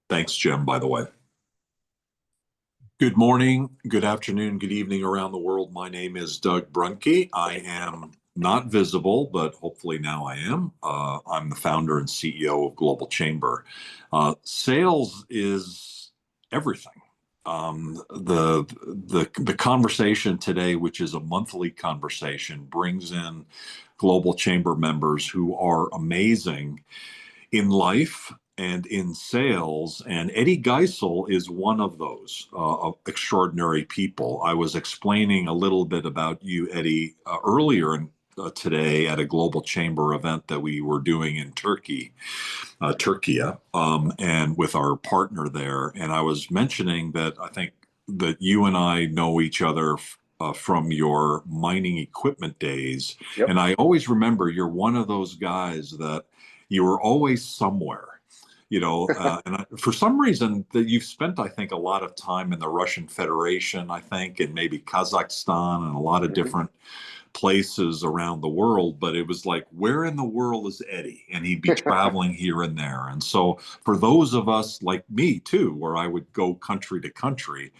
Thanks, Jim, by the way. Good morning, good afternoon, good evening around the world. My name is Doug Brunke. I am not visible, but hopefully now I am. I'm the founder and CEO of Global Chamber. Sales is everything. The conversation today, which is a monthly conversation, brings in Global Chamber members who are amazing in life and in sales. And Eddie Geisel is one of those extraordinary people. I was explaining a little bit about you, Eddie, today at a Global Chamber event that we were doing in Turkey, and with our partner there. And I was mentioning that I think that you and I know each other from your mining equipment days. Yep. And I always remember you're one of those guys that you were always somewhere, for some reason that you've spent, I think, a lot of time in the Russian Federation, I think, and maybe Kazakhstan and a lot of Mhm. different places around the world. But it was like, where in the world is Eddie? And he'd be traveling here and there. And so for those of us like me too, where I would go country to country,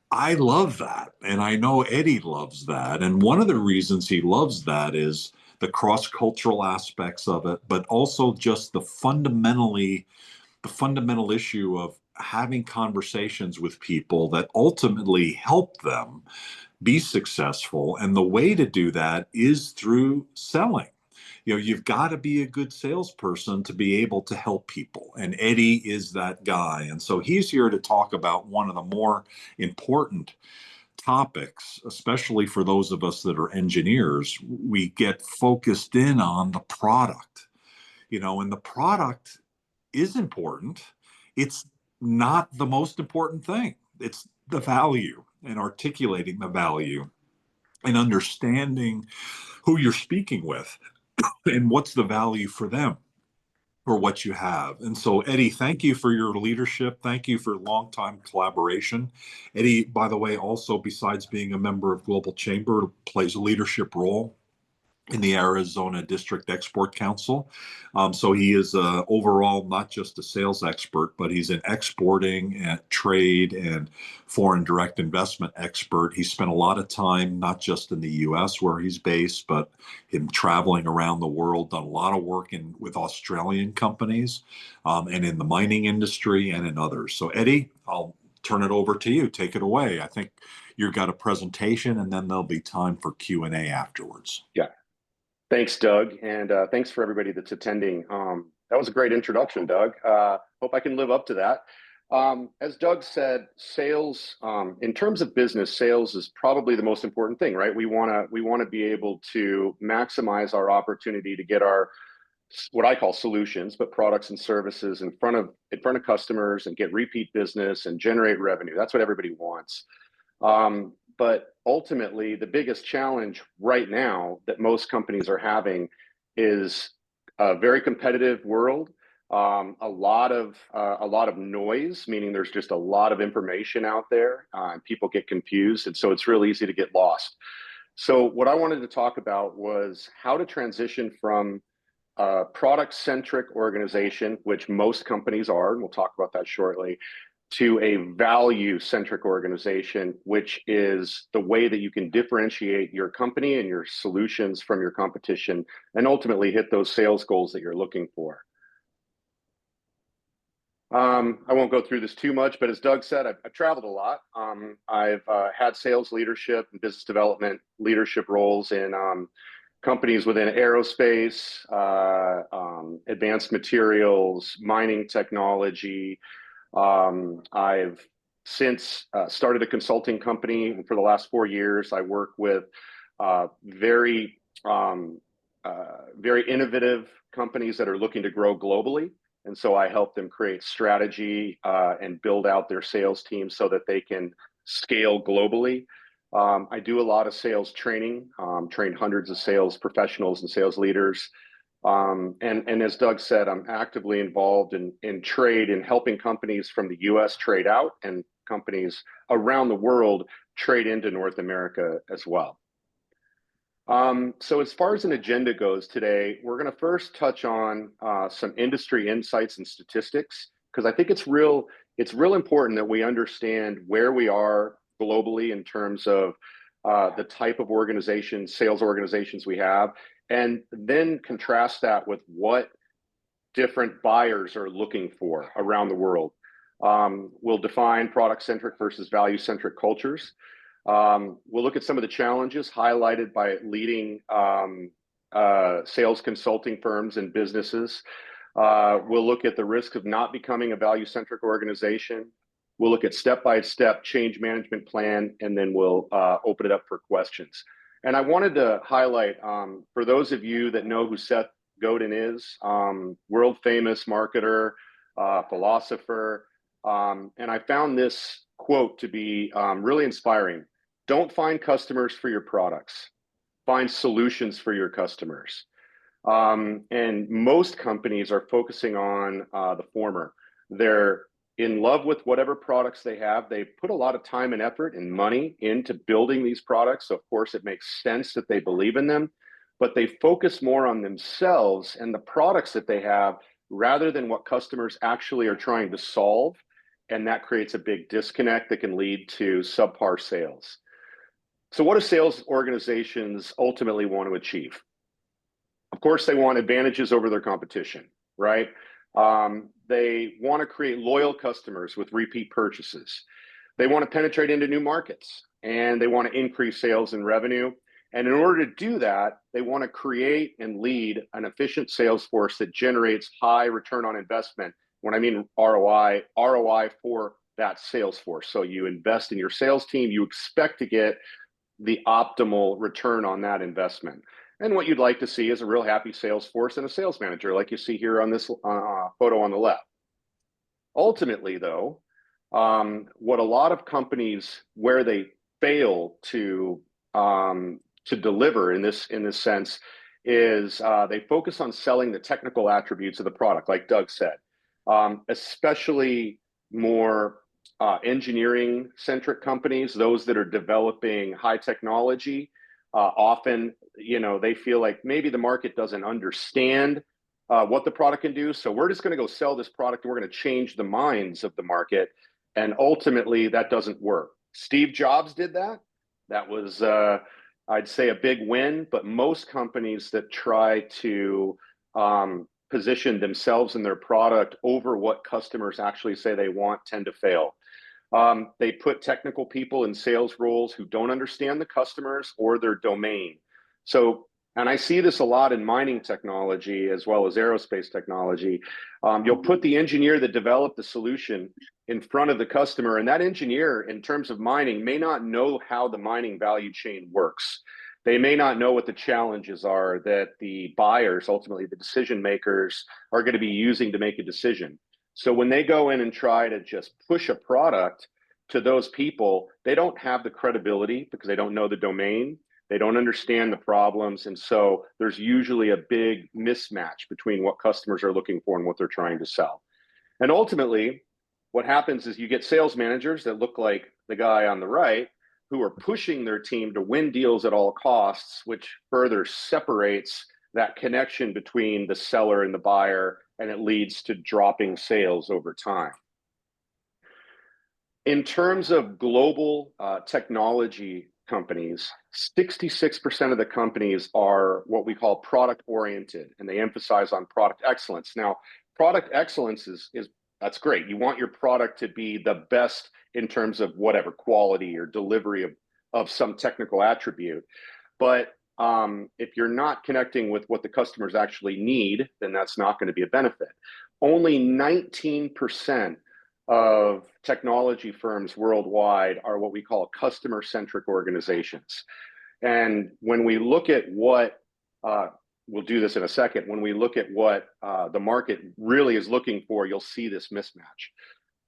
I love that. And I know Eddie loves that. And one of the reasons he loves that is the cross-cultural aspects of it, but also just the fundamental issue of having conversations with people that ultimately help them be successful. And the way to do that is through selling. You've got to be a good salesperson to be able to help people. And Eddie is that guy. And so he's here to talk about one of the more important topics, especially for those of us that are engineers. We get focused in on the product, and the product is important. It's not the most important thing. It's the value and articulating the value and understanding who you're speaking with and what's the value for them for what you have. And so, Eddie, thank you for your leadership. Thank you for long time collaboration. Eddie, by the way, also, besides being a member of Global Chamber, plays a leadership role in the Arizona District Export Council. So he is overall not just a sales expert, but he's an exporting and trade and foreign direct investment expert. He spent a lot of time, not just in the US where he's based, but him traveling around the world, done a lot of work with Australian companies, and in the mining industry and in others. So Eddie, I'll turn it over to you. Take it away. I think you've got a presentation and then there'll be time for Q&A afterwards. Yeah. Thanks, Doug, and thanks for everybody that's attending. That was a great introduction, Doug. Hope I can live up to that. As Doug said, sales, in terms of business, sales is probably the most important thing, right? We want to be able to maximize our opportunity to get our what I call solutions, but products and services in front of customers and get repeat business and generate revenue. That's what everybody wants. But ultimately, the biggest challenge right now that most companies are having is a very competitive world. A lot of noise, meaning there's just a lot of information out there, and people get confused, and so it's real easy to get lost. So what I wanted to talk about was how to transition from a product-centric organization, which most companies are, and we'll talk about that shortly, to a value-centric organization, which is the way that you can differentiate your company and your solutions from your competition and ultimately hit those sales goals that you're looking for. I won't go through this too much, but as Doug said, I've traveled a lot. I've had sales leadership and business development leadership roles in companies within aerospace, advanced materials, mining technology. I've since started a consulting company, and for the last 4 years, I work with very innovative companies that are looking to grow globally. And so I help them create strategy and build out their sales team so that they can scale globally. I do a lot of sales training, train hundreds of sales professionals and sales leaders. And as Doug said, I'm actively involved in trade and helping companies from the US trade out and companies around the world trade into North America as well. So as far as an agenda goes today, we're going to first touch on some industry insights and statistics because I think it's real important that we understand where we are globally in terms of the type of organizations, sales organizations we have, and then contrast that with what different buyers are looking for around the world. We'll define product-centric versus value-centric cultures. We'll look at some of the challenges highlighted by leading sales consulting firms and businesses. We'll look at the risk of not becoming a value-centric organization. We'll look at step-by-step change management plan, and then we'll open it up for questions. And I wanted to highlight, for those of you that know who Seth Godin is, world famous marketer, philosopher, and I found this quote to be really inspiring. Don't find customers for your products, find solutions for your customers. And most companies are focusing on the former. They're in love with whatever products they have. They put a lot of time and effort and money into building these products. So of course, it makes sense that they believe in them, but they focus more on themselves and the products that they have rather than what customers actually are trying to solve. And that creates a big disconnect that can lead to subpar sales. So what do sales organizations ultimately want to achieve? Of course, they want advantages over their competition, right? They want to create loyal customers with repeat purchases. They want to penetrate into new markets, and they want to increase sales and revenue. And in order to do that, they want to create and lead an efficient sales force that generates high return on investment. When I mean ROI for that sales force. So you invest in your sales team, you expect to get the optimal return on that investment. And what you'd like to see is a real happy sales force and a sales manager, like you see here on this photo on the left. Ultimately, though, what a lot of companies where they fail to deliver in this sense is they focus on selling the technical attributes of the product, like Doug said, especially more engineering-centric companies, those that are developing high technology. Often, they feel like maybe the market doesn't understand what the product can do. So we're just going to go sell this product and we're going to change the minds of the market. And ultimately, that doesn't work. Steve Jobs did that. That was, I'd say, a big win. But most companies that try to position themselves and their product over what customers actually say they want tend to fail. They put technical people in sales roles who don't understand the customers or their domain. So, and I see this a lot in mining technology as well as aerospace technology. You'll put the engineer that developed the solution in front of the customer, and that engineer, in terms of mining, may not know how the mining value chain works. They may not know what the challenges are that the buyers, ultimately the decision makers, are going to be using to make a decision. So when they go in and try to just push a product to those people, they don't have the credibility because they don't know the domain. They don't understand the problems. And so there's usually a big mismatch between what customers are looking for and what they're trying to sell. And ultimately, what happens is you get sales managers that look like the guy on the right who are pushing their team to win deals at all costs, which further separates that connection between the seller and the buyer, and it leads to dropping sales over time. In terms of global technology companies, 66% of the companies are what we call product-oriented, and they emphasize on product excellence. Now, product excellence is that's great. You want your product to be the best in terms of whatever quality or delivery of some technical attribute. But if you're not connecting with what the customers actually need, then that's not going to be a benefit. Only 19% of technology firms worldwide are what we call customer-centric organizations. And when we look at what, we'll do this in a second, when we look at what the market really is looking for, you'll see this mismatch.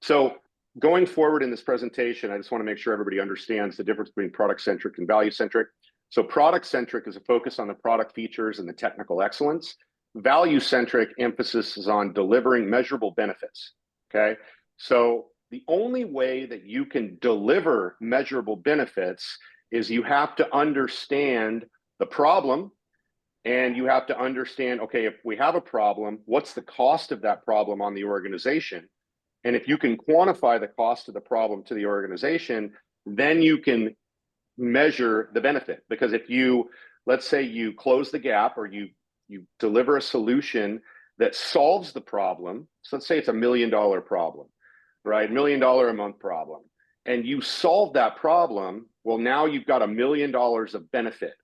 So going forward in this presentation, I just want to make sure everybody understands the difference between product-centric and value-centric. So product-centric is a focus on the product features and the technical excellence. Value-centric emphasis is on delivering measurable benefits, okay? So the only way that you can deliver measurable benefits is you have to understand the problem, and you have to understand, okay, if we have a problem, what's the cost of that problem on the organization? And if you can quantify the cost of the problem to the organization, then you can measure the benefit. Because if you, let's say you close the gap, or you deliver a solution that solves the problem. So let's say it's $1 million problem, right? $1 million a month problem. And you solve that problem, well, now you've got $1 million of benefit,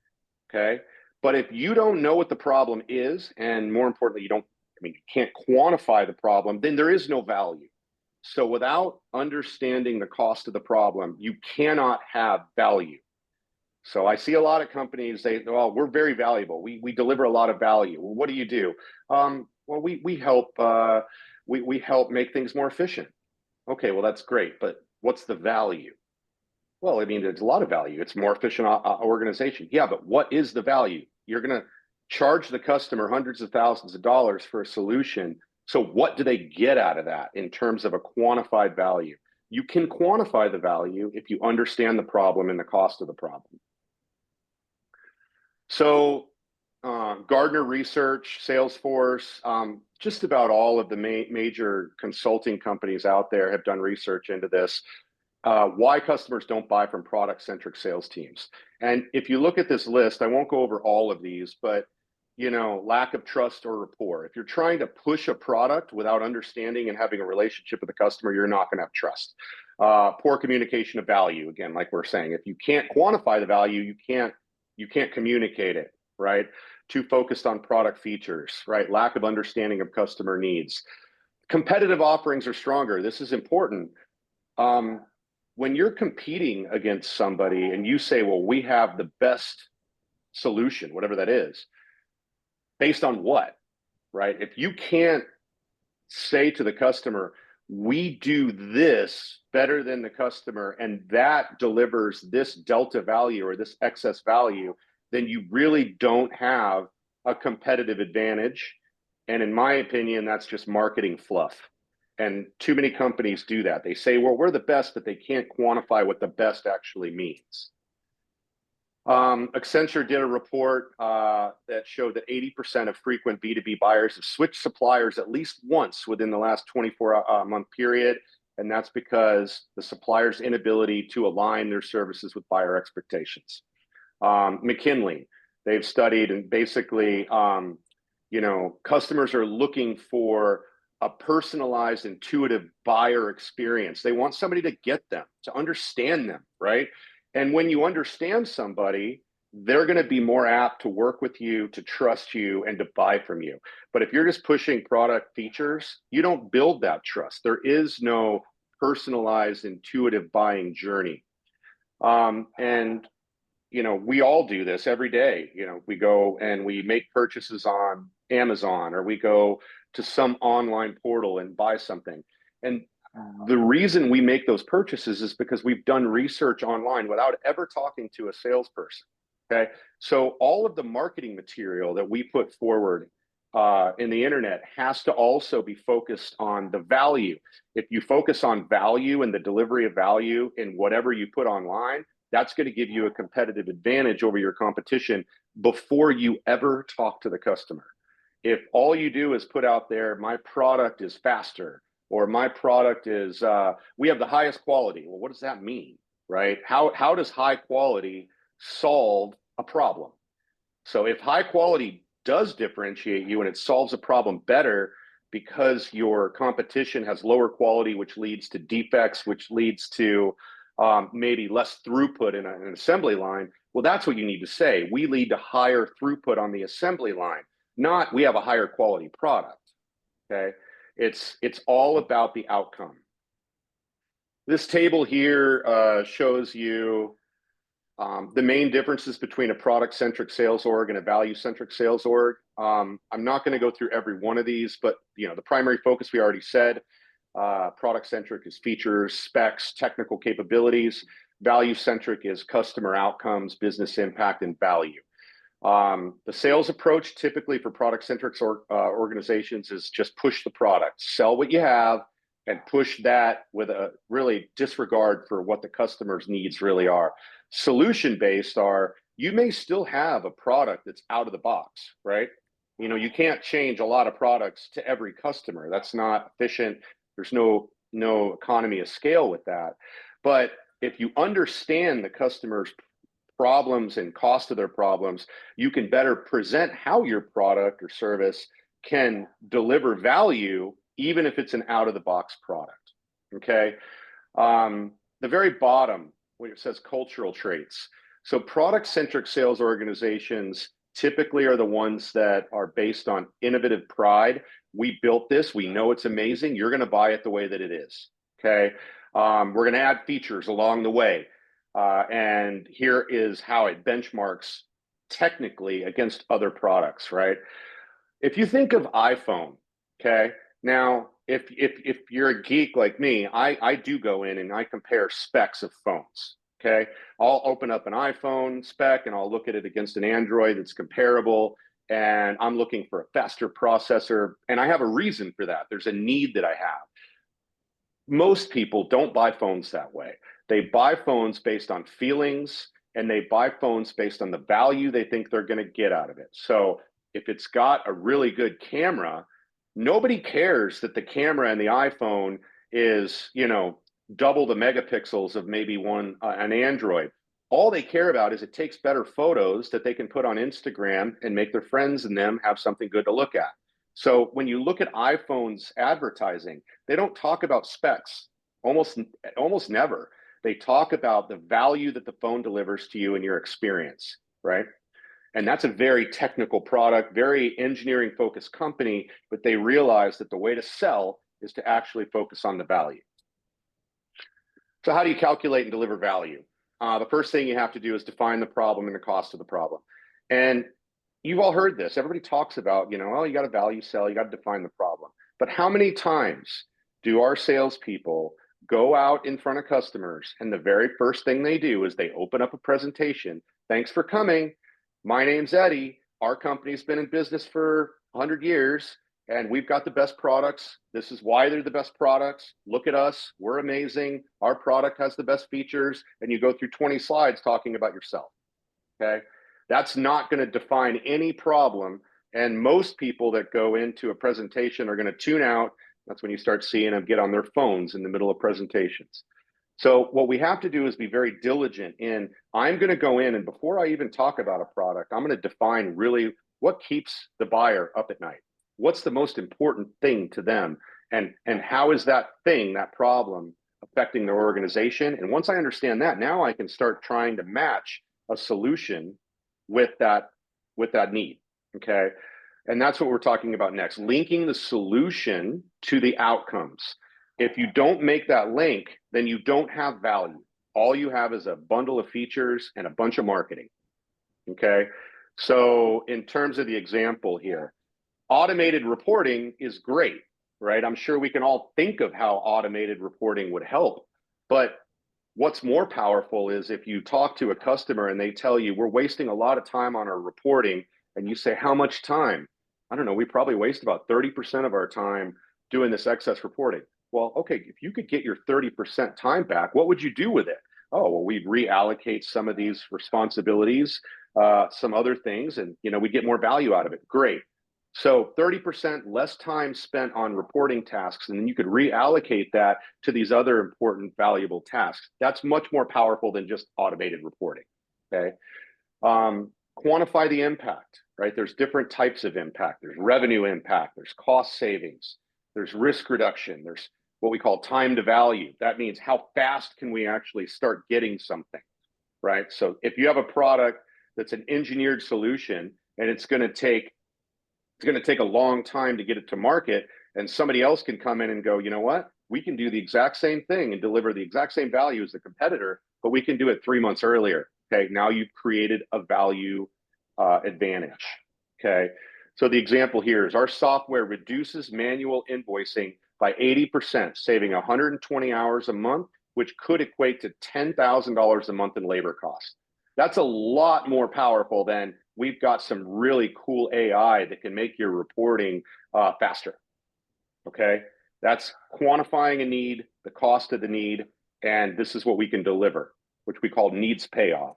okay? But if you don't know what the problem is, and more importantly, you can't quantify the problem, then there is no value. So without understanding the cost of the problem, you cannot have value. So I see a lot of companies, well, we're very valuable. We deliver a lot of value. Well, what do you do? Well, we help we help make things more efficient. Okay, well, that's great, but what's the value? Well, I mean, there's a lot of value. It's more efficient organization. Yeah, but what is the value? You're going to charge the customer hundreds of thousands of dollars for a solution. So what do they get out of that in terms of a quantified value? You can quantify the value if you understand the problem and the cost of the problem. So Gardner Research, Salesforce, just about all of the major consulting companies out there have done research into this. Why customers don't buy from product-centric sales teams. And if you look at this list, I won't go over all of these, but lack of trust or rapport. If you're trying to push a product without understanding and having a relationship with the customer, you're not going to have trust. Poor communication of value. Again, like we're saying, if you can't quantify the value, you can't communicate it, right? Too focused on product features, right? Lack of understanding of customer needs. Competitive offerings are stronger. This is important. When you're competing against somebody and you say, well, we have the best solution, whatever that is, based on what, right? If you can't say to the customer, we do this better than the customer, and that delivers this delta value or this excess value, then you really don't have a competitive advantage. And in my opinion, that's just marketing fluff. And too many companies do that. They say, well, we're the best, but they can't quantify what the best actually means. Accenture did a report that showed that 80% of frequent B2B buyers have switched suppliers at least once within the last 24-month period. And that's because the supplier's inability to align their services with buyer expectations. McKinley, they've studied, and basically, customers are looking for a personalized, intuitive buyer experience. They want somebody to get them, to understand them, right? And when you understand somebody, they're going to be more apt to work with you, to trust you, and to buy from you. But if you're just pushing product features, you don't build that trust. There is no personalized, intuitive buying journey. We all do this every day. We go and we make purchases on Amazon, or we go to some online portal and buy something. And the reason we make those purchases is because we've done research online without ever talking to a salesperson. Okay. So all of the marketing material that we put forward in the internet has to also be focused on the value. If you focus on value and the delivery of value in whatever you put online, that's going to give you a competitive advantage over your competition before you ever talk to the customer. If all you do is put out there, my product is faster, or my product is, we have the highest quality. Well, what does that mean, right? How does high quality solve a problem? So if high quality does differentiate you and it solves a problem better because your competition has lower quality, which leads to defects, which leads to maybe less throughput in an assembly line, well, that's what you need to say. We lead to higher throughput on the assembly line, not we have a higher quality product, okay? It's all about the outcome. This table here shows you the main differences between a product-centric sales org and a value-centric sales org. I'm not going to go through every one of these, but the primary focus we already said. Product-centric is features, specs, technical capabilities. Value-centric is customer outcomes, business impact, and value. The sales approach typically for product-centric organizations is just push the product, sell what you have, and push that with a really disregard for what the customer's needs really are. Solution-based are, you may still have a product that's out of the box, right? You can't change a lot of products to every customer. That's not efficient. There's no no economy of scale with that. But if you understand the customer's problems and cost of their problems, you can better present how your product or service can deliver value, even if it's an out-of-the-box product. Okay. The very bottom, where it says cultural traits. So product-centric sales organizations typically are the ones that are based on innovative pride. We built this. We know it's amazing. You're going to buy it the way that it is. Okay. We're going to add features along the way. And here is how it benchmarks technically against other products, right? If you think of iPhone, okay, now if you're a geek like me, I do go in and I compare specs of phones. Okay, I'll open up an iPhone spec and I'll look at it against an Android that's comparable, and I'm looking for a faster processor, and I have a reason for that. There's a need that I have. Most people don't buy phones that way. They buy phones based on feelings, and they buy phones based on the value they think they're going to get out of it. So if it's got a really good camera, nobody cares that the camera in the iPhone is, double the megapixels of maybe an Android. All they care about is it takes better photos that they can put on Instagram and make their friends and them have something good to look at. So when you look at iPhone's advertising, they don't talk about specs, almost never. They talk about the value that the phone delivers to you and your experience, right? And that's a very technical product, very engineering focused company, but they realize that the way to sell is to actually focus on the value. So how do you calculate and deliver value? The first thing you have to do is define the problem and the cost of the problem. And you've all heard this. Everybody talks about, well, you got to value sell, you got to define the problem. But how many times do our salespeople go out in front of customers and the very first thing they do is they open up a presentation? Thanks for coming. My name's Eddie. Our company's been in business for 100 years and we've got the best products. This is why they're the best products. Look at us. We're amazing. Our product has the best features. And you go through 20 slides talking about yourself. Okay. That's not going to define any problem. And most people that go into a presentation are going to tune out. That's when you start seeing them get on their phones in the middle of presentations. So what we have to do is be very diligent in, I'm going to go in and before I even talk about a product, I'm going to define really what keeps the buyer up at night. What's the most important thing to them? And how is that thing, that problem affecting their organization? And once I understand that, now I can start trying to match a solution with that need, okay? And that's what we're talking about next, linking the solution to the outcomes. If you don't make that link, then you don't have value. All you have is a bundle of features and a bunch of marketing, okay? So in terms of the example here, automated reporting is great, right? I'm sure we can all think of how automated reporting would help, but what's more powerful is if you talk to a customer and they tell you, we're wasting a lot of time on our reporting, and you say, how much time? I don't know, we probably waste about 30% of our time doing this excess reporting. Well, okay, if you could get your 30% time back, what would you do with it? Oh, well, we'd reallocate some of these responsibilities, some other things, and we get more value out of it. Great. So 30% less time spent on reporting tasks, and then you could reallocate that to these other important, valuable tasks. That's much more powerful than just automated reporting, okay? Quantify the impact, right? There's different types of impact. There's revenue impact, there's cost savings, there's risk reduction, there's what we call time to value. That means how fast can we actually start getting something, right? So if you have a product that's an engineered solution and it's going to take a long time to get it to market, and somebody else can come in and go, you know what? We can do the exact same thing and deliver the exact same value as the competitor, but we can do it 3 months earlier. Okay, now you've created a value advantage. Okay, so the example here is our software reduces manual invoicing by 80%, saving 120 hours a month, which could equate to $10,000 a month in labor costs. That's a lot more powerful than we've got some really cool AI that can make your reporting faster. Okay, that's quantifying a need, the cost of the need, and this is what we can deliver, which we call needs payoff.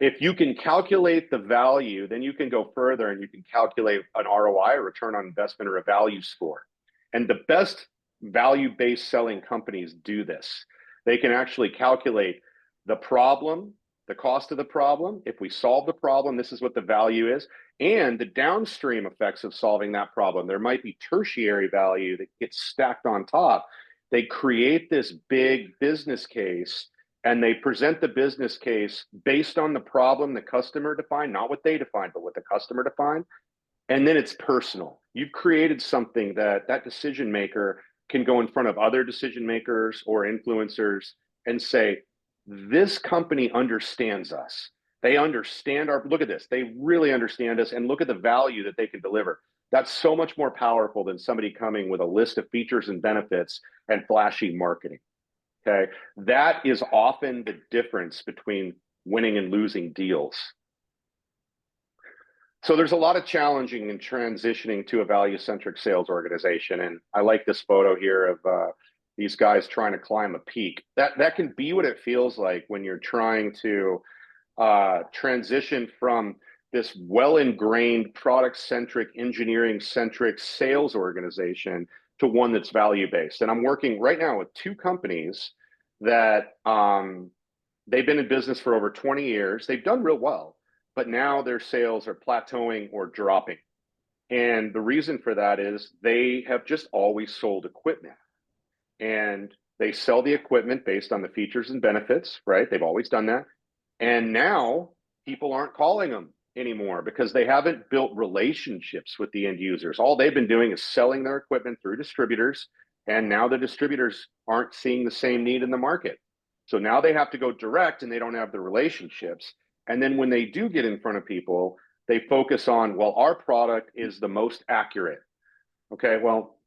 If you can calculate the value, then you can go further and you can calculate an ROI, a return on investment, or a value score. And the best value-based selling companies do this. They can actually calculate the problem, the cost of the problem. If we solve the problem, this is what the value is, and the downstream effects of solving that problem. There might be tertiary value that gets stacked on top. They create this big business case, and they present the business case based on the problem the customer defined, not what they defined, but what the customer defined. And then it's personal. You've created something that that decision maker can go in front of other decision makers or influencers and say, this company understands us. They understand our, look at this. They really understand us, and look at the value that they can deliver. That's so much more powerful than somebody coming with a list of features and benefits and flashy marketing. Okay. That is often the difference between winning and losing deals. So there's a lot of challenging in transitioning to a value-centric sales organization. And I like this photo here of these guys trying to climb a peak. That can be what it feels like when you're trying to transition from this well-ingrained product-centric, engineering-centric sales organization to one that's value-based. And I'm working right now with two companies that they've been in business for over 20 years. They've done real well, but now their sales are plateauing or dropping. And the reason for that is they have just always sold equipment, and they sell the equipment based on the features and benefits, right? They've always done that. And now people aren't calling them anymore because they haven't built relationships with the end users. All they've been doing is selling their equipment through distributors. And now the distributors aren't seeing the same need in the market. So now they have to go direct, and they don't have the relationships. And then when they do get in front of people, they focus on, well, our product is the most accurate. Okay, well,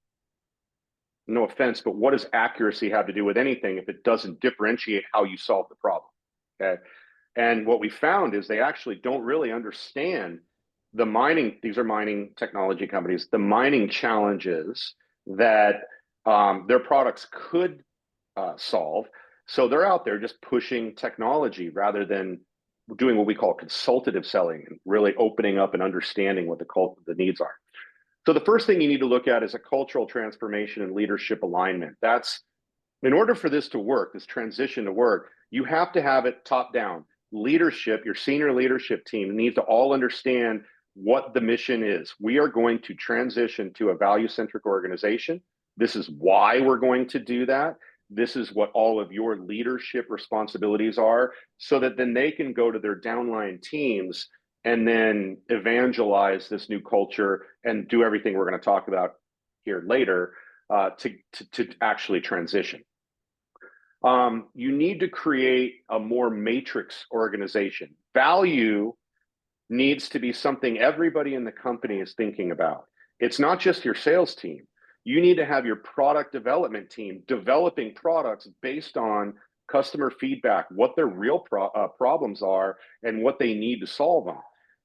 no offense, but what does accuracy have to do with anything if it doesn't differentiate how you solve the problem? Okay. And what we found is they actually don't really understand the mining, these are mining technology companies, the mining challenges that their products could solve. So they're out there just pushing technology rather than doing what we call consultative selling and really opening up and understanding what the needs are. So the first thing you need to look at is a cultural transformation and leadership alignment. That's, in order for this to work, this transition to work, you have to have it top down. Leadership, your senior leadership team needs to all understand what the mission is. We are going to transition to a value-centric organization. This is why we're going to do that. This is what all of your leadership responsibilities are, so that then they can go to their downline teams and then evangelize this new culture and do everything we're going to talk about here later to actually transition. You need to create a more matrix organization. Value needs to be something everybody in the company is thinking about. It's not just your sales team. You need to have your product development team developing products based on customer feedback, what their real problems are, and what they need to solve on.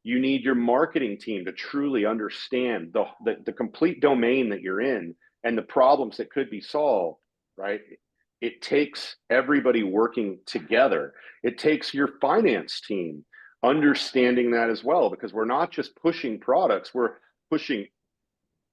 You need your marketing team to truly understand the complete domain that you're in and the problems that could be solved, right? It takes everybody working together. It takes your finance team understanding that as well, because we're not just pushing products, we're pushing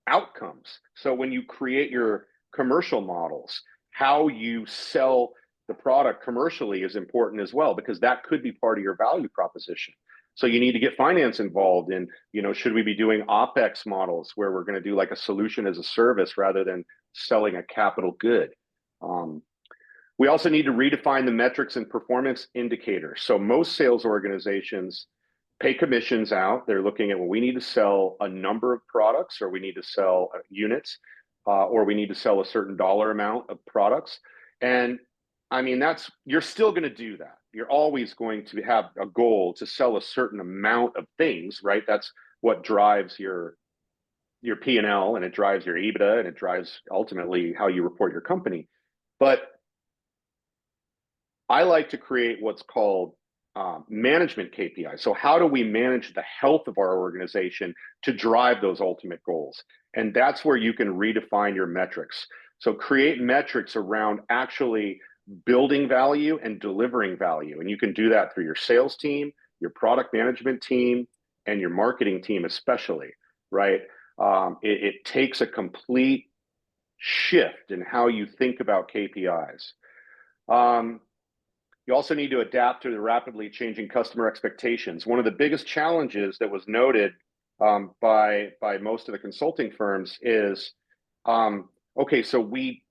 outcomes. So when you create your commercial models, how you sell the product commercially is important as well, because that could be part of your value proposition. So you need to get finance involved in, should we be doing OpEx models where we're going to do like a solution as a service rather than selling a capital good? We also need to redefine the metrics and performance indicators. So most sales organizations pay commissions out. They're looking at, well, we need to sell a number of products, or we need to sell units, or we need to sell a certain dollar amount of products. And I mean, you're still going to do that. You're always going to have a goal to sell a certain amount of things, right? That's what drives your P&L, and it drives your EBITDA, and it drives ultimately how you report your company. But I like to create what's called management KPIs. So how do we manage the health of our organization to drive those ultimate goals? And that's where you can redefine your metrics. So create metrics around actually building value and delivering value. And you can do that through your sales team, your product management team, and your marketing team especially, right? It takes a complete shift in how you think about KPIs. You also need to adapt to the rapidly changing customer expectations. One of the biggest challenges that was noted by most of the consulting firms is, okay, so we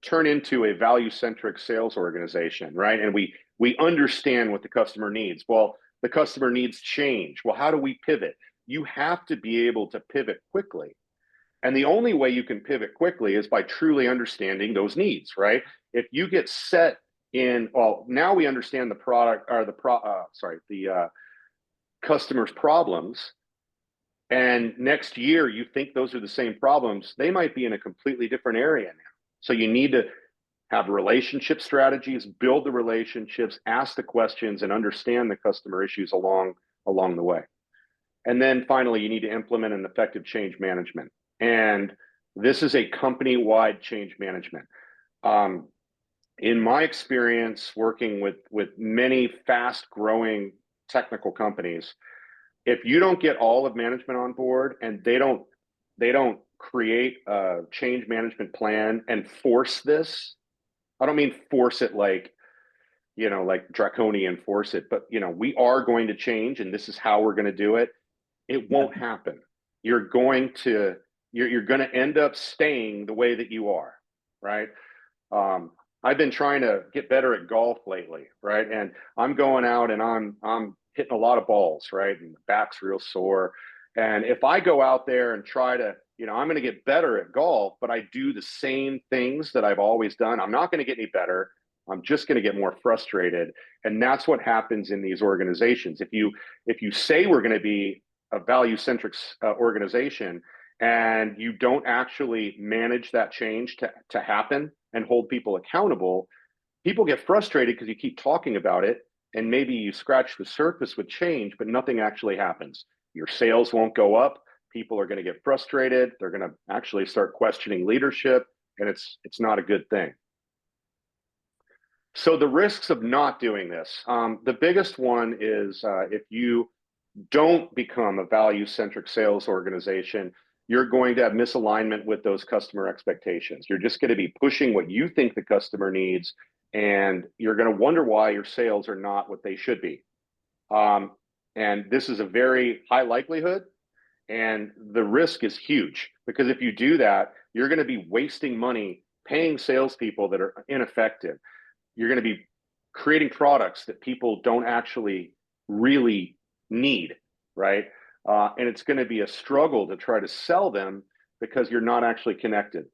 turn into a value-centric sales organization, right? And we understand what the customer needs. Well, the customer needs change. Well, how do we pivot? You have to be able to pivot quickly. And the only way you can pivot quickly is by truly understanding those needs, right? If you get set in, well, now we understand the product or the customer's problems, and next year you think those are the same problems, they might be in a completely different area now. So you need to have relationship strategies, build the relationships, ask the questions, and understand the customer issues along the way. And then finally, you need to implement an effective change management. And this is a company-wide change management. In my experience working with many fast-growing technical companies, if you don't get all of management on board and they don't create a change management plan and force this, I don't mean force it like, like draconian force it, but we are going to change and this is how we're going to do it. It won't happen. You're going to end up staying the way that you are, right? I've been trying to get better at golf lately, right? And I'm going out and I'm hitting a lot of balls, right? And the back's real sore. And if I go out there and try to, I'm going to get better at golf, but I do the same things that I've always done, I'm not going to get any better. I'm just going to get more frustrated. And that's what happens in these organizations. If you say we're going to be a value-centric organization and you don't actually manage that change to happen and hold people accountable, people get frustrated because you keep talking about it and maybe you scratch the surface with change, but nothing actually happens. Your sales won't go up. People are going to get frustrated. They're going to actually start questioning leadership, and it's not a good thing. So the risks of not doing this, the biggest one is if you don't become a value-centric sales organization, you're going to have misalignment with those customer expectations. You're just going to be pushing what you think the customer needs, and you're going to wonder why your sales are not what they should be. And this is a very high likelihood, and the risk is huge, because if you do that, you're going to be wasting money paying salespeople that are ineffective. You're going to be creating products that people don't actually really need, right? And it's going to be a struggle to try to sell them because you're not actually connected.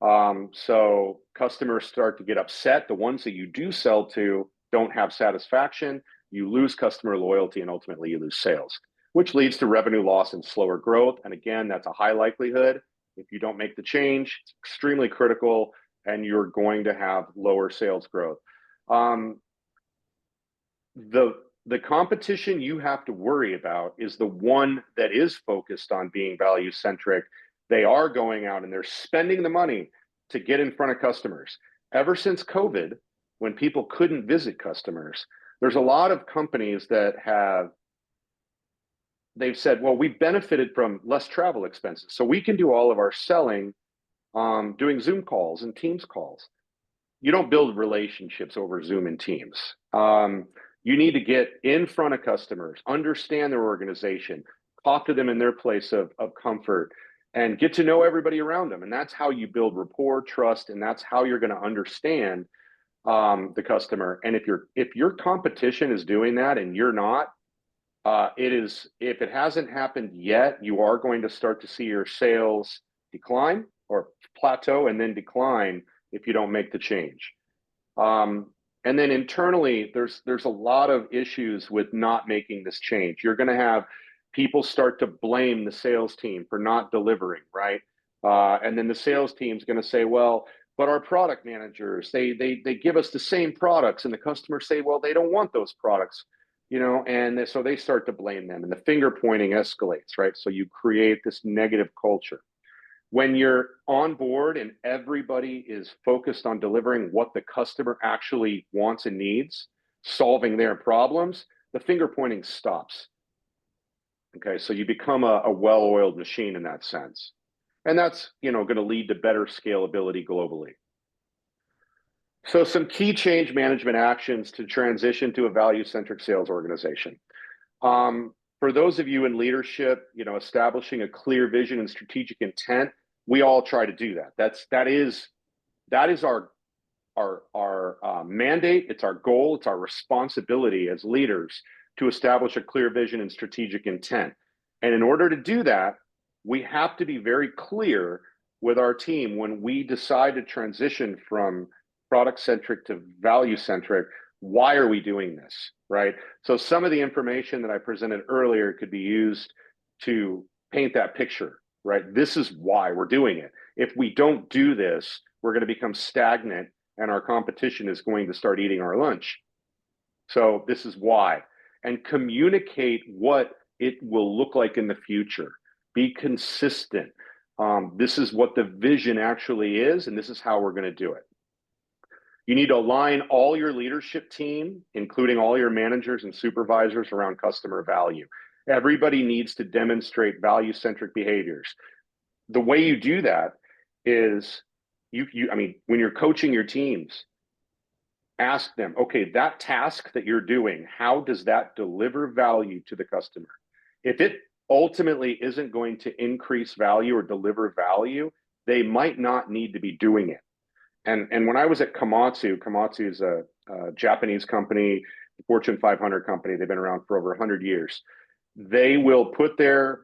So customers start to get upset. The ones that you do sell to don't have satisfaction. You lose customer loyalty, and ultimately you lose sales, which leads to revenue loss and slower growth. And again, that's a high likelihood. If you don't make the change, it's extremely critical, and you're going to have lower sales growth. The competition you have to worry about is the one that is focused on being value-centric. They are going out and they're spending the money to get in front of customers. Ever since COVID, when people couldn't visit customers, there's a lot of companies that they've said, well, we benefited from less travel expenses, so we can do all of our selling doing Zoom calls and Teams calls. You don't build relationships over Zoom and Teams. You need to get in front of customers, understand their organization, talk to them in their place of comfort, and get to know everybody around them. And that's how you build rapport, trust, and that's how you're going to understand the customer. And if your competition is doing that and you're not, if it hasn't happened yet, you are going to start to see your sales decline or plateau and then decline if you don't make the change. And then internally, there's a lot of issues with not making this change. You're going to have people start to blame the sales team for not delivering, right? And then the sales team is going to say, well, but our product managers, they give us the same products, and the customers say, well, they don't want those products, and so they start to blame them, and the finger pointing escalates, right? So you create this negative culture. When you're on board and everybody is focused on delivering what the customer actually wants and needs, solving their problems, the finger pointing stops. Okay, so you become a well-oiled machine in that sense. And that's, going to lead to better scalability globally. So some key change management actions to transition to a value-centric sales organization. For those of you in leadership, establishing a clear vision and strategic intent, we all try to do that. That is our mandate. It's our goal. It's our responsibility as leaders to establish a clear vision and strategic intent. And in order to do that, we have to be very clear with our team when we decide to transition from product-centric to value-centric. Why are we doing this, right? So some of the information that I presented earlier could be used to paint that picture, right? This is why we're doing it. If we don't do this, we're going to become stagnant and our competition is going to start eating our lunch. So this is why. And communicate what it will look like in the future. Be consistent. This is what the vision actually is, and this is how we're going to do it. You need to align all your leadership team, including all your managers and supervisors, around customer value. Everybody needs to demonstrate value-centric behaviors. The way you do that is, when you're coaching your teams, ask them, okay, that task that you're doing, how does that deliver value to the customer? If it ultimately isn't going to increase value or deliver value, they might not need to be doing it. And when I was at Komatsu is a Japanese company, Fortune 500 company. They've been around for over 100 years. They will put their,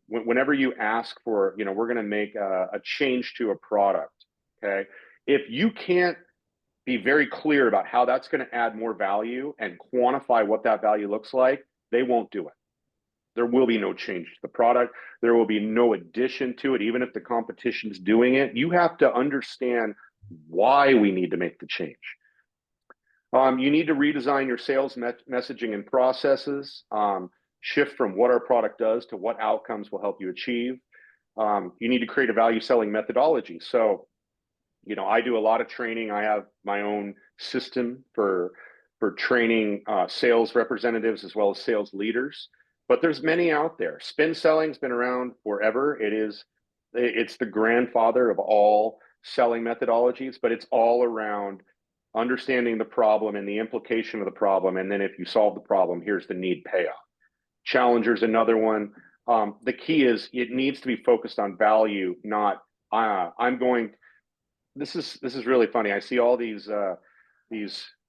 whenever you ask for, we're going to make a change to a product, okay? If you can't be very clear about how that's going to add more value and quantify what that value looks like, they won't do it. There will be no change to the product. There will be no addition to it, even if the competition's doing it. You have to understand why we need to make the change. You need to redesign your sales messaging and processes, shift from what our product does to what outcomes will help you achieve. You need to create a value selling methodology. So, I do a lot of training. I have my own system for training sales representatives as well as sales leaders. But there's many out there. Spin selling's been around forever. It's the grandfather of all selling methodologies, but it's all around understanding the problem and the implication of the problem. And then if you solve the problem, here's the need payoff. Challenger's another one. The key is it needs to be focused on value, not this is really funny. I see all these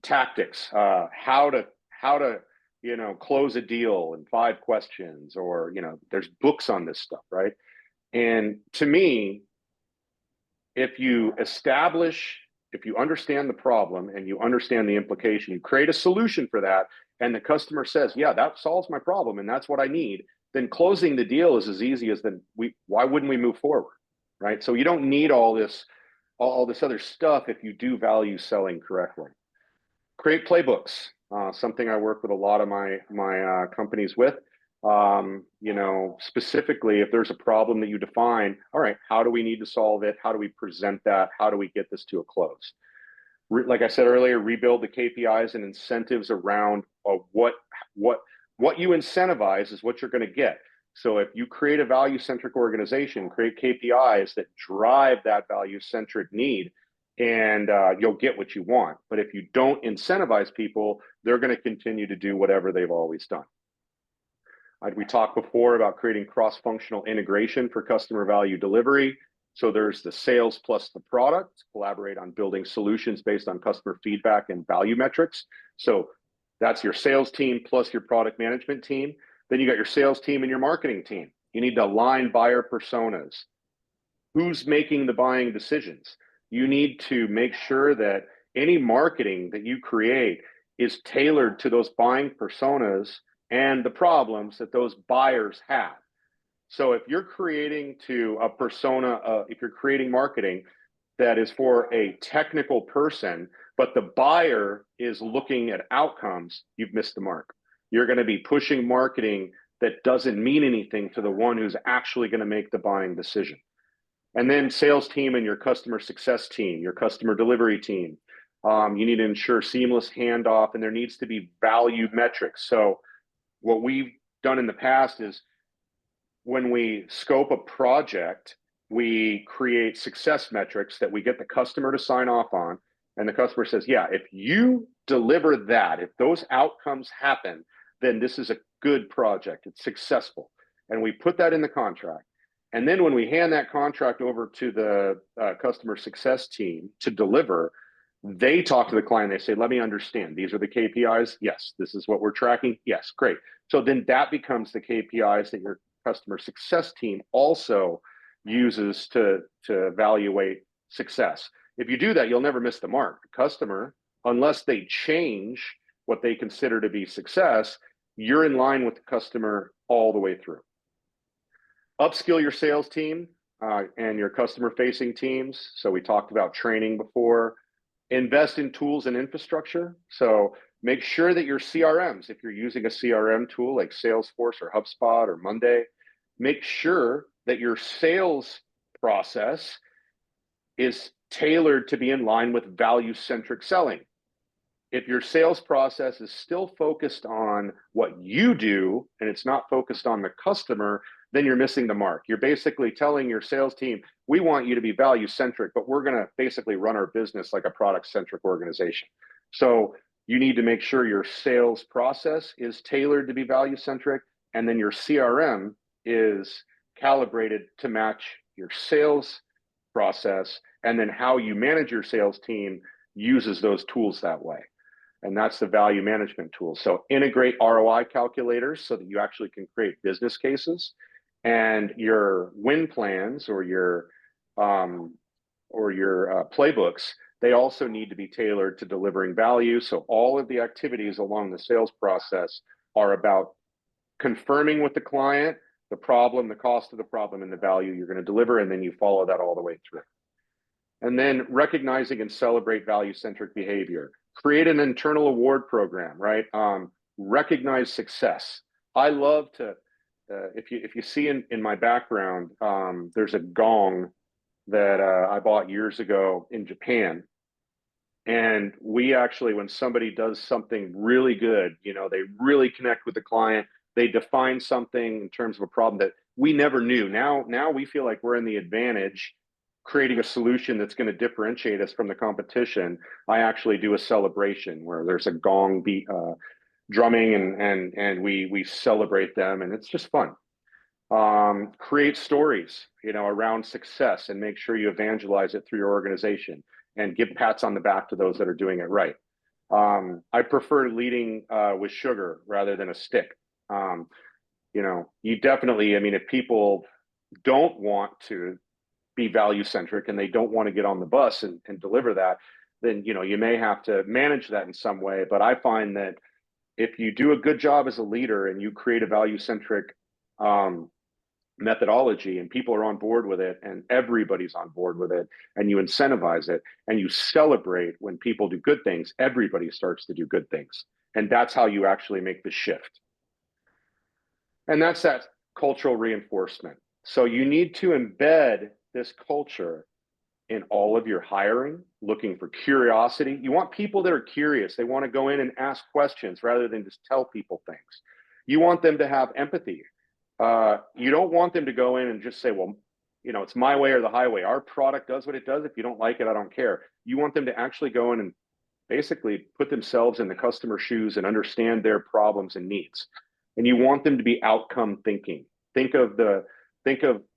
tactics, how to close a deal in 5 questions, or there's books on this stuff, right? And to me, if you understand the problem and you understand the implication, you create a solution for that, and the customer says, yeah, that solves my problem and that's what I need, then closing the deal is as easy as why wouldn't we move forward, right? So you don't need all this other stuff if you do value selling correctly. Create playbooks, something I work with a lot of my companies with. Specifically, if there's a problem that you define, all right, how do we need to solve it? How do we present that? How do we get this to a close? Like I said earlier, rebuild the KPIs and incentives around what you incentivize is what you're going to get. So if you create a value-centric organization, create KPIs that drive that value-centric need, and you'll get what you want. But if you don't incentivize people, they're going to continue to do whatever they've always done. We talked before about creating cross-functional integration for customer value delivery. So there's the sales plus the product, collaborate on building solutions based on customer feedback and value metrics. So that's your sales team plus your product management team. Then you got your sales team and your marketing team. You need to align buyer personas. Who's making the buying decisions? You need to make sure that any marketing that you create is tailored to those buying personas and the problems that those buyers have. So if you're creating to a persona, if you're creating marketing that is for a technical person, but the buyer is looking at outcomes, you've missed the mark. You're going to be pushing marketing that doesn't mean anything to the one who's actually going to make the buying decision. And then sales team and your customer success team, your customer delivery team, you need to ensure seamless handoff, and there needs to be value metrics. So what we've done in the past is when we scope a project, we create success metrics that we get the customer to sign off on. And the customer says, yeah, if you deliver that, if those outcomes happen, then this is a good project. It's successful. And we put that in the contract. And then when we hand that contract over to the customer success team to deliver, they talk to the client. They say, let me understand. These are the KPIs. Yes. This is what we're tracking. Yes. Great. So then that becomes the KPIs that your customer success team also uses to evaluate success. If you do that, you'll never miss the mark. The customer, unless they change what they consider to be success, you're in line with the customer all the way through. Upskill your sales team and your customer-facing teams. So we talked about training before. Invest in tools and infrastructure. So make sure that your CRMs, if you're using a CRM tool like Salesforce or HubSpot or Monday, make sure that your sales process is tailored to be in line with value-centric selling. If your sales process is still focused on what you do and it's not focused on the customer, then you're missing the mark. You're basically telling your sales team, we want you to be value-centric, but we're going to basically run our business like a product-centric organization. So you need to make sure your sales process is tailored to be value-centric, and then your CRM is calibrated to match your sales process, and then how you manage your sales team uses those tools that way. And that's the value management tool. So integrate ROI calculators so that you actually can create business cases, and your win plans or your playbooks, they also need to be tailored to delivering value. So all of the activities along the sales process are about confirming with the client the problem, the cost of the problem, and the value you're going to deliver, and then you follow that all the way through. And then recognizing and celebrate value-centric behavior. Create an internal award program, right? Recognize success. I love to, if you see in my background, there's a gong that I bought years ago in Japan. And we actually, when somebody does something really good, you know, they really connect with the client, they define something in terms of a problem that we never knew. Now we feel like we're in the advantage creating a solution that's going to differentiate us from the competition. I actually do a celebration where there's a gong beat, drumming, and we celebrate them, and it's just fun. Create stories, you know, around success, and make sure you evangelize it through your organization and give pats on the back to those that are doing it right. I prefer leading with sugar rather than a stick. You know, you definitely, I mean, if people don't want to be value-centric and they don't want to get on the bus and deliver that, then, you know, you may have to manage that in some way. But I find that if you do a good job as a leader and you create a value-centric methodology and people are on board with it and everybody's on board with it, and you incentivize it and you celebrate when people do good things, everybody starts to do good things. And that's how you actually make the shift. And that's that cultural reinforcement. So you need to embed this culture in all of your hiring, looking for curiosity. You want people that are curious. They want to go in and ask questions rather than just tell people things. You want them to have empathy. You don't want them to go in and just say, well, you know, it's my way or the highway. Our product does what it does. If you don't like it, I don't care. You want them to actually go in and basically put themselves in the customer's shoes and understand their problems and needs. And you want them to be outcome thinking. Think of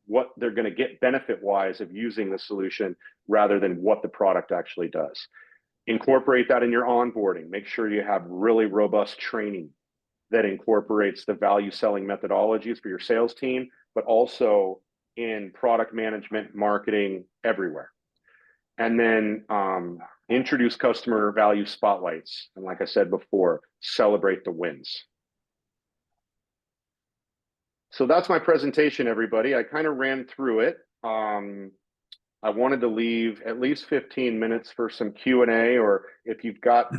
what they're going to get benefit-wise of using the solution rather than what the product actually does. Incorporate that in your onboarding. Make sure you have really robust training that incorporates the value selling methodologies for your sales team, but also in product management, marketing, everywhere. And then introduce customer value spotlights. And like I said before, celebrate the wins. So that's my presentation, everybody. I kind of ran through it. I wanted to leave at least 15 minutes for some Q&A, or if you've got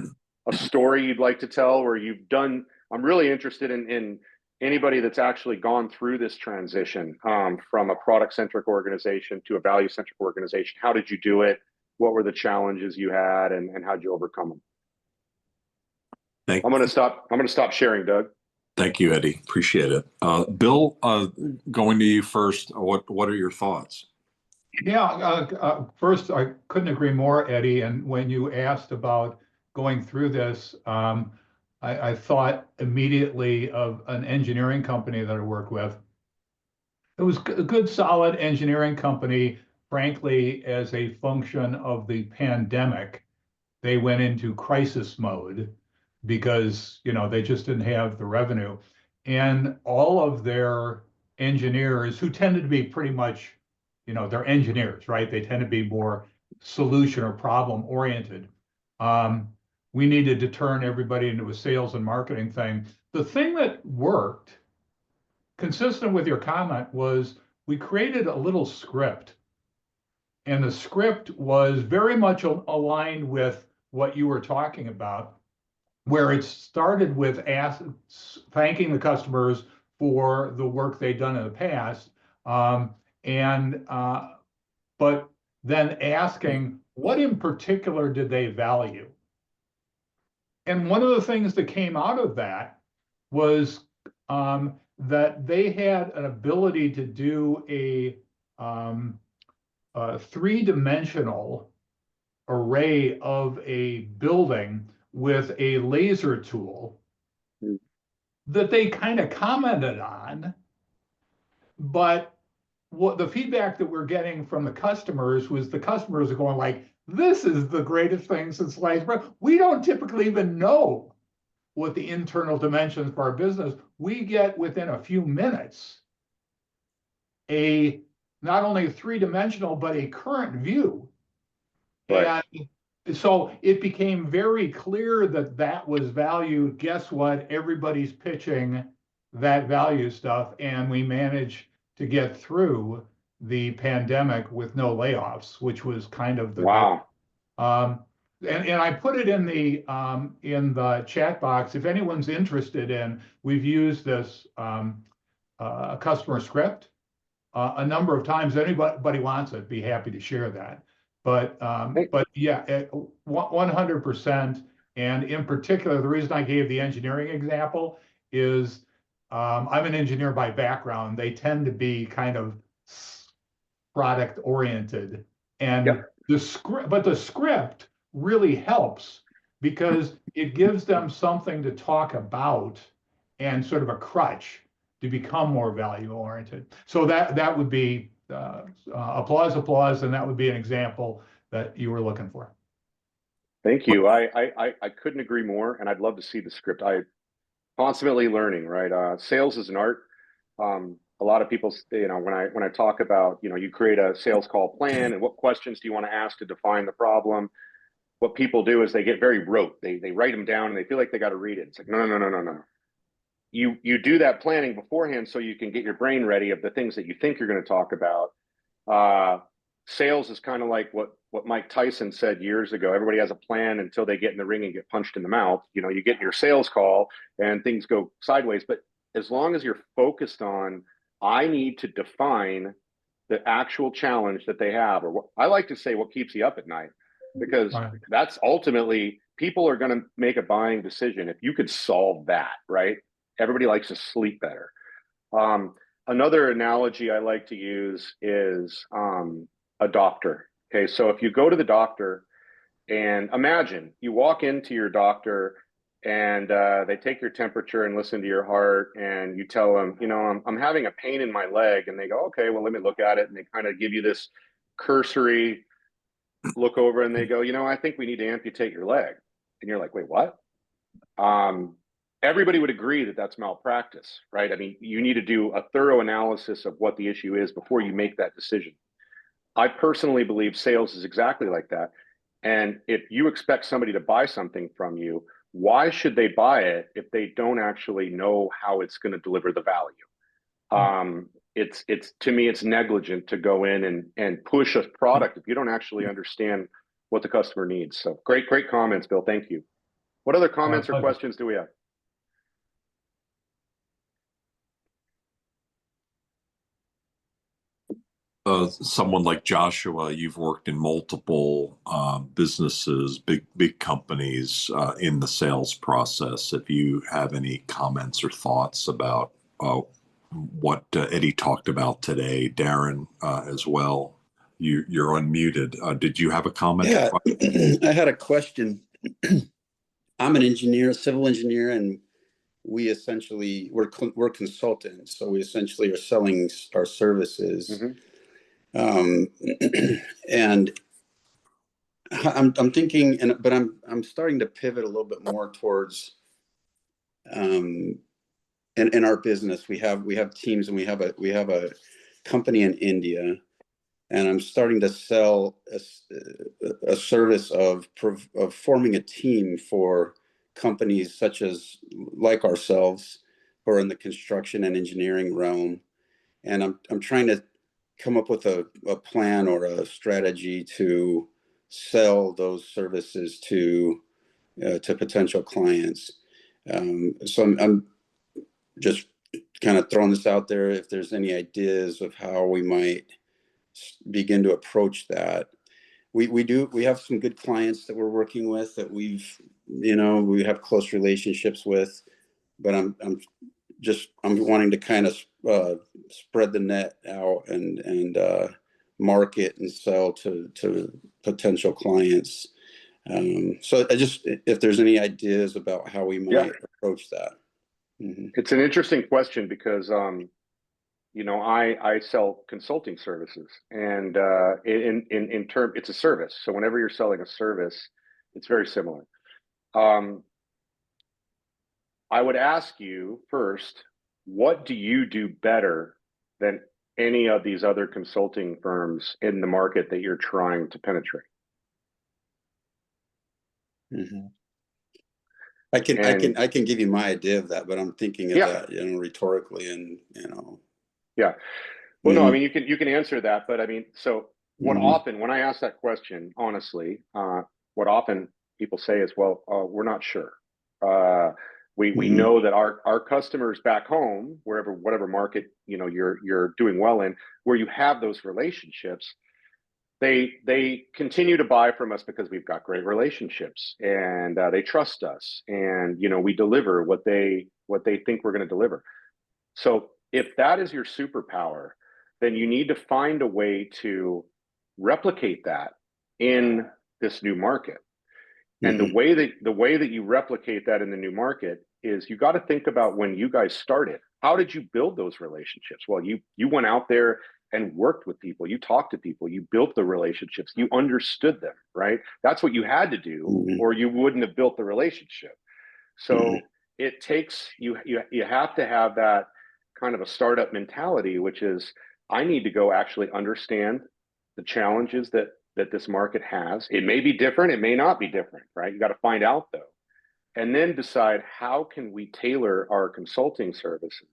a story you'd like to tell, or you've done, I'm really interested in anybody that's actually gone through this transition from a product-centric organization to a value-centric organization. How did you do it? What were the challenges you had, and how'd you overcome them? I'm going to stop sharing, Doug. Thank you, Eddie. Appreciate it. Bill, going to you first. What are your thoughts? Yeah, first, I couldn't agree more, Eddie. And when you asked about going through this, I thought immediately of an engineering company that I work with. It was a good, solid engineering company. Frankly, as a function of the pandemic, they went into crisis mode because, they just didn't have the revenue. And all of their engineers, who tended to be pretty much, they're engineers, right? They tend to be more solution or problem oriented. Um, we needed to turn everybody into a sales and marketing thing. The thing that worked, consistent with your comment, was we created a little script, and the script was very much aligned with what you were talking about, where it started with thanking the customers for the work they'd done in the past, um, and but then asking what in particular did they value. And one of the things that came out of that was that they had an ability to do a three-dimensional array of a building with a laser tool Mm. that they kind of commented on, but what the feedback that we're getting from the customers was the customers are going like, this is the greatest thing since sliced bread. We don't typically even know what the internal dimensions for our business. We get within a few minutes a not only three-dimensional but a current view. Right. And so it became very clear that that was value. Guess what? Everybody's pitching that value stuff, and we managed to get through the pandemic with no layoffs, which was kind of the goal. Wow. And I put it in the chat box. If anyone's interested in, we've used this customer script a number of times. Anybody wants it, be happy to share that. Hey, But yeah, 100%. And in particular, the reason I gave the engineering example is I'm an engineer by background. They tend to be kind of product oriented, and yep. the script really helps because it gives them something to talk about and sort of a crutch to become more value oriented. So that would be applause, and that would be an example that you were looking for. Thank you. I couldn't agree more, and I'd love to see the script. I constantly learning, right? Sales is an art. A lot of people, when I talk about, you create a sales call plan and what questions do you want to ask to define the problem. What people do is they get very rote. They write them down and they feel like they got to read it. It's like, no, no, no, no, no, no. You do that planning beforehand so you can get your brain ready of the things that you think you're going to talk about. Sales is kind of like what Mike Tyson said years ago. Everybody has a plan until they get in the ring and get punched in the mouth. You get in your sales call and things go sideways. But as long as you're focused on, I need to define the actual challenge that they have, or what I like to say, what keeps you up at night, because Right. that's ultimately people are going to make a buying decision if you could solve that, right? Everybody likes to sleep better. Um, Another analogy I like to use is a doctor. Okay, so if you go to the doctor and imagine you walk into your doctor and they take your temperature and listen to your heart, and you tell them, I'm having a pain in my leg, and they go, okay, well, let me look at it, and they kind of give you this cursory look over, and they go, I think we need to amputate your leg, and you're like, wait, what? Um, Everybody would agree that that's malpractice, right? I mean, you need to do a thorough analysis of what the issue is before you make that decision. I personally believe sales is exactly like that. And if you expect somebody to buy something from you, why should they buy it if they don't actually know how it's going to deliver the value? It's to me, it's negligent to go in and push a product if you don't actually understand what the customer needs. So great comments, Bill. Thank you. What other My comments or pleasure. questions do we have? Someone like Joshua, you've worked in multiple businesses, big companies in the sales process. If you have any comments or thoughts about what Eddie talked about today, Darren as well. You're unmuted. Did you have a comment? Yeah, I had a question. I'm an engineer, a civil engineer, and we're consultants, so we essentially are selling our services. And I'm thinking, but I'm starting to pivot a little bit more towards in our business. We have teams, and we have a company in India, and I'm starting to sell a service of forming a team for companies such as like ourselves who are in the construction and engineering realm. And I'm trying to come up with a plan or a strategy to sell those services to potential clients. So I'm just kind of throwing this out there. If there's any ideas of how we might begin to approach that. We have some good clients that we're working with that we have close relationships with, but I'm wanting to kind of spread the net out and market and sell to potential clients. So if there's any ideas about how we might approach that. It's an interesting question because I sell consulting services, and in term, it's a service. So whenever you're selling a service, it's very similar. I would ask you first, what do you do better than any of these other consulting firms in the market that you're trying to penetrate? I can give you my idea of that, but I'm thinking of that, rhetorically, and Yeah. Well, no, I mean, you can answer that, but I mean, so what often, when I ask that question, honestly, what often people say is, well, we're not sure. We know that our customers back home, whatever market, you're doing well in, where you have those relationships, they continue to buy from us because we've got great relationships, and they trust us, and we deliver what they think we're going to deliver. So if that is your superpower, then you need to find a way to replicate that in this new market. And the way that you replicate that in the new market is you got to think about when you guys started. How did you build those relationships? Well, you went out there and worked with people. You talked to people. You built the relationships. You understood them, right? That's what you had to do, or you wouldn't have built the relationship. So it takes you have to have that kind of a startup mentality, which is, I need to go actually understand the challenges that this market has. It may be different, it may not be different, right? You got to find out though, and then decide how can we tailor our consulting services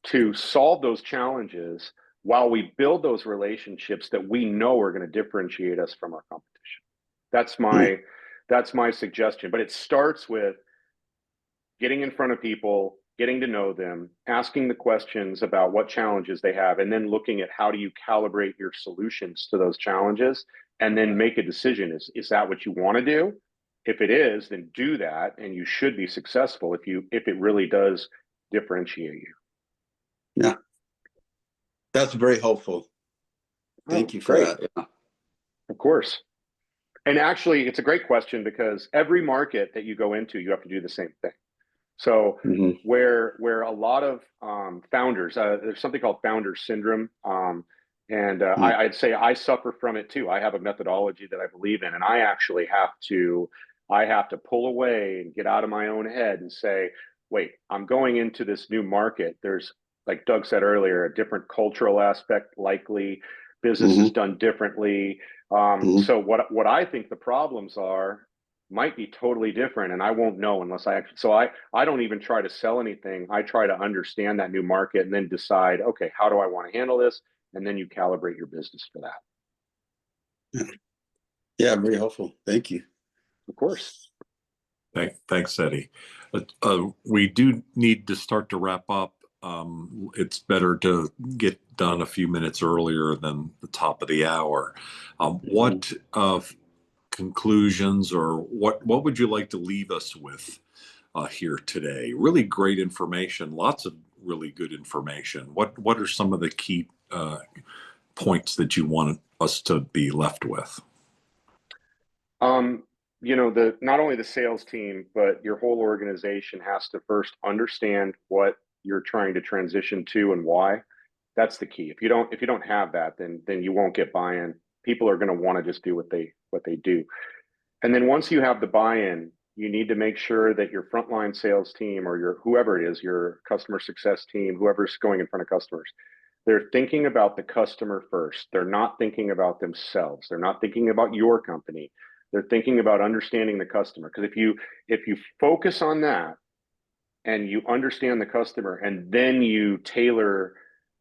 to solve those challenges while we build those relationships that we know are going to differentiate us from our competition. That's my suggestion. But it starts with getting in front of people, getting to know them, asking the questions about what challenges they have, and then looking at how do you calibrate your solutions to those challenges, and then make a decision. Is that what you want to do? If it is, then do that, and you should be successful if it really does differentiate you. Yeah, that's very helpful. Thank you for that. Yeah. Of course. And actually, it's a great question because every market that you go into, you have to do the same thing. So where a lot of founders, there's something called founder syndrome. I'd say I suffer from it too. I have a methodology that I believe in, and I actually have to pull away and get out of my own head and say, wait, I'm going into this new market. There's, like Doug said earlier, a different cultural aspect, likely business is done differently. So what I think the problems are might be totally different, and I won't know unless I don't even try to sell anything. I try to understand that new market and then decide, okay, how do I want to handle this? And then you calibrate your business for that. Yeah, very helpful. Thank you. Of course. Thanks, Eddie. We do need to start to wrap up. It's better to get done a few minutes earlier than the top of the hour. What conclusions, or what would you like to leave us with here today? Really great information, lots of really good information. What are some of the key points that you want us to be left with? You know, not only the sales team, but your whole organization has to first understand what you're trying to transition to and why. That's the key. If you don't have that, then you won't get buy-in. People are going to want to just do what they do. And then once you have the buy-in, you need to make sure that your frontline sales team or your whoever it is, your customer success team, whoever's going in front of customers, they're thinking about the customer first. They're not thinking about themselves. They're not thinking about your company. They're thinking about understanding the customer. Because if you focus on that and you understand the customer and then you tailor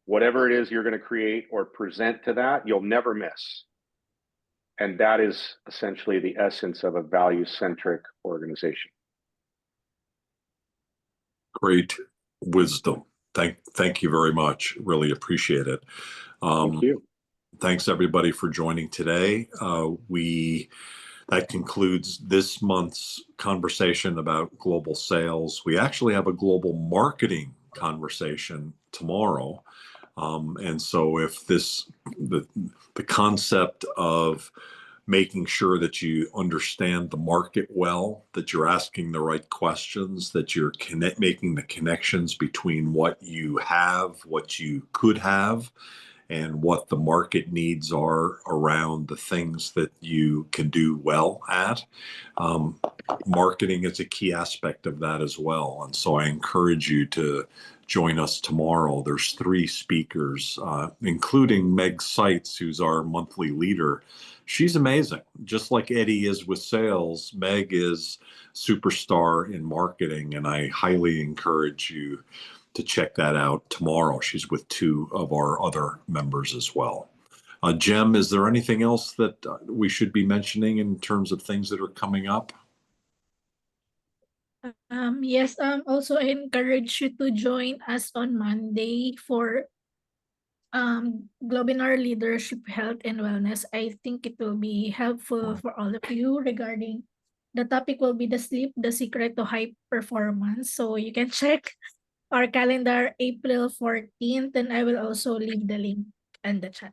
whatever it is you're going to create or present to that, you'll never miss. And that is essentially the essence of a value-centric organization. Great wisdom. Thank you very much. Really appreciate it. Thank you. Thanks everybody for joining today. That concludes this month's conversation about global sales. We actually have a global marketing conversation tomorrow. And so if the concept of making sure that you understand the market well, that you're asking the right questions, that you're making the connections between what you have, what you could have, and what the market needs are around the things that you can do well at. Marketing is a key aspect of that as well. And so I encourage you to join us tomorrow. There's 3 speakers, including Meg Seitz, who's our monthly leader. She's amazing. Just like Eddie is with sales, Meg is superstar in marketing, and I highly encourage you to check that out tomorrow. She's with 2 of our other members as well. Jem, is there anything else that we should be mentioning in terms of things that are coming up? Yes, also I encourage you to join us on Monday for Globinar Leadership, Health and Wellness. I think it will be helpful for all of you regarding the topic will be the sleep, the secret to high performance. So you can check our calendar April 14th, and I will also leave the link in the chat.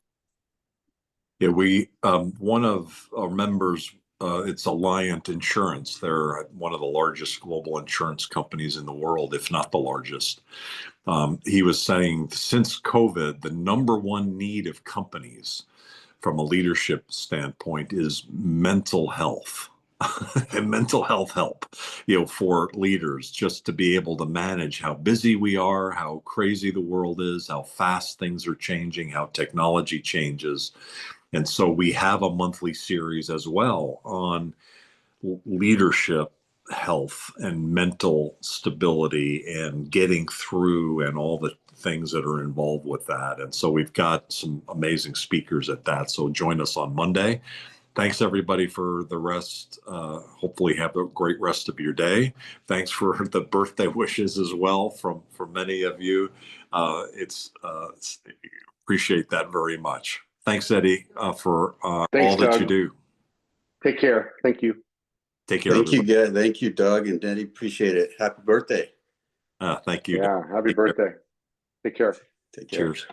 Yeah, one of our members, it's Alliant Insurance. They're one of the largest global insurance companies in the world, if not the largest. He was saying since COVID, the number one need of companies from a leadership standpoint is mental health. And mental health help, for leaders, just to be able to manage how busy we are, how crazy the world is, how fast things are changing, how technology changes. And so we have a monthly series as well on leadership health and mental stability and getting through and all the things that are involved with that. And so we've got some amazing speakers at that. So join us on Monday. Thanks everybody for the rest. Hopefully have a great rest of your day. Thanks for the birthday wishes as well from many of you. Appreciate that very much. Thanks, Eddie, for Thanks, all that Doug. you do. Take care. Thank you. Take care. Thank you, guys. Thank you, Doug and Eddie. Appreciate it. Happy birthday. Thank you. Yeah. Happy birthday. Take care. Take care. Cheers.